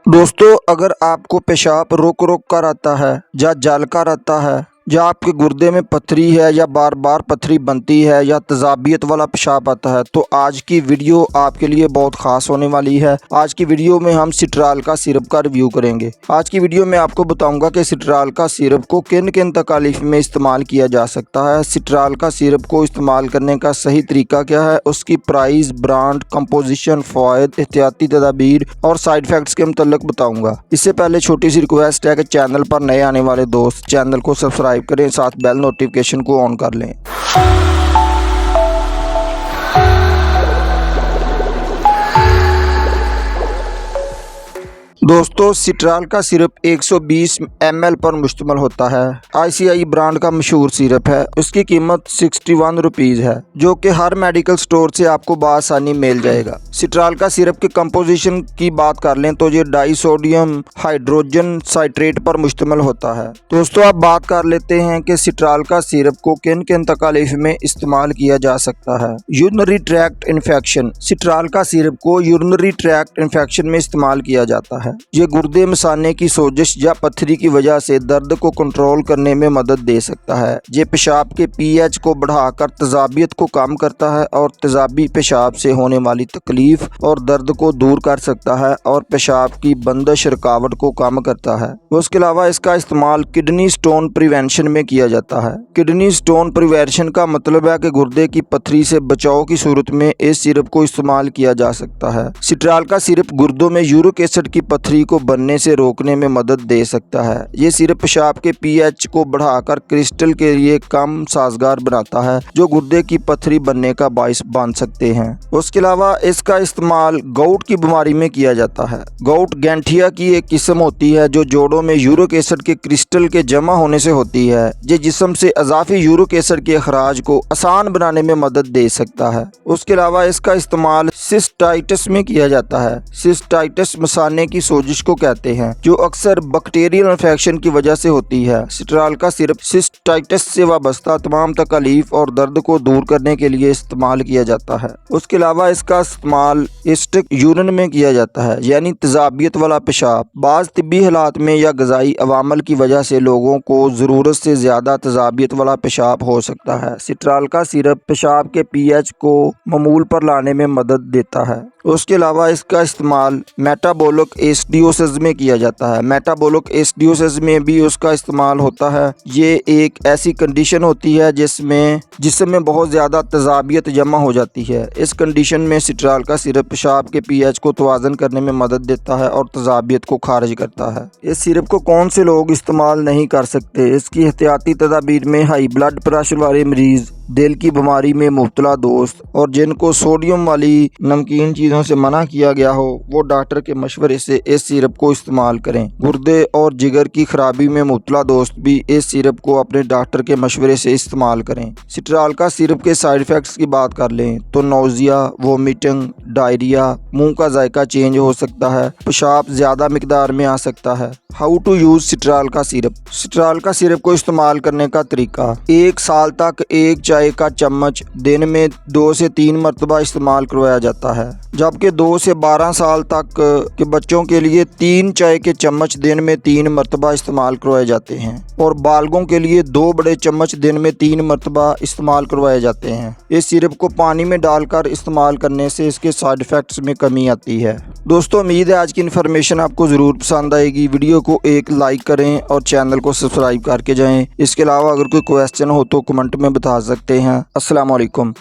दोस्तों, अगर आपको पेशाब रोक रोक कर आता है या जल कर आता है या आपके गुर्दे में पथरी है या बार बार पथरी बनती है या तेजाबियत वाला पेशाब आता है तो आज की वीडियो आपके लिए बहुत ख़ास होने वाली है। आज की वीडियो में हम सिट्राल का सिरप का रिव्यू करेंगे। आज की वीडियो में आपको बताऊंगा कि सिट्राल का सिरप को किन किन तकालीफ में इस्तेमाल किया जा सकता है, सिट्राल का सिरप को इस्तेमाल करने का सही तरीका क्या है, उसकी प्राइस, ब्रांड, कंपोजिशन, फ़वाइद, एहतियाती तदाबीर और साइड इफ़ेक्ट्स के मतलब बताऊँगा। इससे पहले छोटी सी रिक्वेस्ट है कि चैनल पर नए आने वाले दोस्त चैनल को सब्सक्राइब करें, साथ बेल नोटिफिकेशन को ऑन कर लें। दोस्तों, सिट्राल का सिरप 120 ml पर मुश्तमिल होता है। ICI ब्रांड का मशहूर सिरप है। उसकी कीमत 61 रुपीज़ है, जो कि हर मेडिकल स्टोर से आपको बआसानी मिल जाएगा। सिट्राल का सिरप की कंपोजिशन की बात कर लें तो ये डाइसोडियम हाइड्रोजन साइट्रेट पर मुश्तमिल होता है। दोस्तों, अब बात कर लेते हैं कि सिट्राल का सिरप को किन किन तकालीफ में इस्तेमाल किया जा सकता है। Urinary tract infection. सिट्राल का सिरप को यूरिनरी ट्रैक्ट इन्फेक्शन में इस्तेमाल किया जाता है। ये गुर्दे मसाने की सोजिश या पथरी की वजह से दर्द को कंट्रोल करने में मदद दे सकता है। ये पेशाब के pH को बढ़ाकर तेजाबियत को कम करता है और तेजाबी पेशाब से होने वाली तकलीफ और दर्द को दूर कर सकता है और पेशाब की बंदिश रुकावट को कम करता है। उसके अलावा इसका इस्तेमाल किडनी स्टोन प्रिवेंशन में किया जाता है। किडनी स्टोन प्रिवेंशन का मतलब है कि गुर्दे की पथरी से बचाव की सूरत में इस सिरप को इस्तेमाल किया जा सकता है। सिट्राल का सिरप गुर्दों में यूरिक एसिड की पथरी को बनने से रोकने में मदद दे सकता है। ये सिरप पेशाब के pH को बढ़ाकर क्रिस्टल के लिए कम साजगार बनाता है, जो गुर्दे की पथरी बनने का बाइस बन सकते हैं। उसके अलावा इसका इस्तेमाल गाउट की बीमारी में किया जाता है। गाउट गैंठिया की एक किस्म होती है जो जोड़ों में यूरिक एसिड के क्रिस्टल के जमा होने से होती है। ये जिस्म से अजाफी यूरिक एसिड के अखराज को आसान बनाने में मदद दे सकता है। उसके अलावा इसका इस्तेमाल सिस्टाइटिस में किया जाता है। सिस्टाइटिस मसाने की सोजिश को कहते हैं, जो अक्सर बैक्टीरियल इन्फेक्शन की वजह से होती है। सिट्राल का सिरप सिस्टाइटिस से वाबस्ता तमाम तकलीफ और दर्द को दूर करने के लिए इस्तेमाल किया जाता है। उसके अलावा इसका इस्तेमाल एसिडिक यूरिन में किया जाता है, यानी तेजाबियत वाला पेशाब। बाज़ तिब्बी हालात में या ग़िज़ाई अवामल की वजह से लोगों को ज़रूरत से ज़्यादा तेजाबियत वाला पेशाब हो सकता है। सिट्राल का सिरप पेशाब के pH को मामूल पर लाने में मदद देता है। उसके अलावा इसका इस्तेमाल मेटाबॉलिक एसिडोसिस में किया जाता है। मेटाबॉलिक एसिडोसिस में भी उसका इस्तेमाल होता है। ये एक ऐसी कंडीशन होती है जिसमें बहुत ज़्यादा तेजाबियत जमा हो जाती है। इस कंडीशन में सिट्राल का सिरप पेशाब के pH को तवाज़न करने में मदद देता है और तेजाबियत को खारिज करता है। इस सिरप को कौन से लोग इस्तेमाल नहीं कर सकते? इसकी एहतियाती तदाबीर में हाई ब्लड प्रेशर वाले मरीज़, दिल की बीमारी में मुब्तला दोस्त और जिनको सोडियम वाली नमकीन चीज़ों से मना किया गया हो, वो डॉक्टर के मशवरे से इस सिरप को इस्तेमाल करें। गुर्दे और जिगर की खराबी में मुब्तला दोस्त भी इस सिरप को अपने डॉक्टर के मशवरे से इस्तेमाल करें। सिट्राल का सिरप के साइड इफ़ेक्ट्स की बात कर लें तो नौजिया, वोमिटिंग, डायरिया, मुंह का जायका चेंज हो सकता है, पेशाब ज़्यादा मिकदार में आ सकता है। हाउ टू यूज़ सिट्राल का सिरप। सिट्राल का सिरप को इस्तेमाल करने का तरीका: 1 साल तक एक चाय का चम्मच दिन में 2 से 3 मरतबा इस्तेमाल करवाया जाता है, जबकि 2 से 12 साल तक के बच्चों के लिए 3 चाय के चम्मच दिन में 3 मरतबा इस्तेमाल करवाए जाते हैं और बालगों के लिए 2 बड़े चम्मच दिन में 3 मरतबा इस्तेमाल करवाए जाते हैं। इस सिरप को पानी में डालकर इस्तेमाल करने से इसके साइड इफ़ेक्ट्स में कमी आती है। दोस्तों, उम्मीद है आज की इन्फॉर्मेशन आपको ज़रूर पसंद आएगी। वीडियो को एक लाइक करें और चैनल को सब्सक्राइब करके जाएं। इसके अलावा अगर कोई क्वेश्चन हो तो कमेंट में बता सकते हैं। अस्सलाम वालेकुम।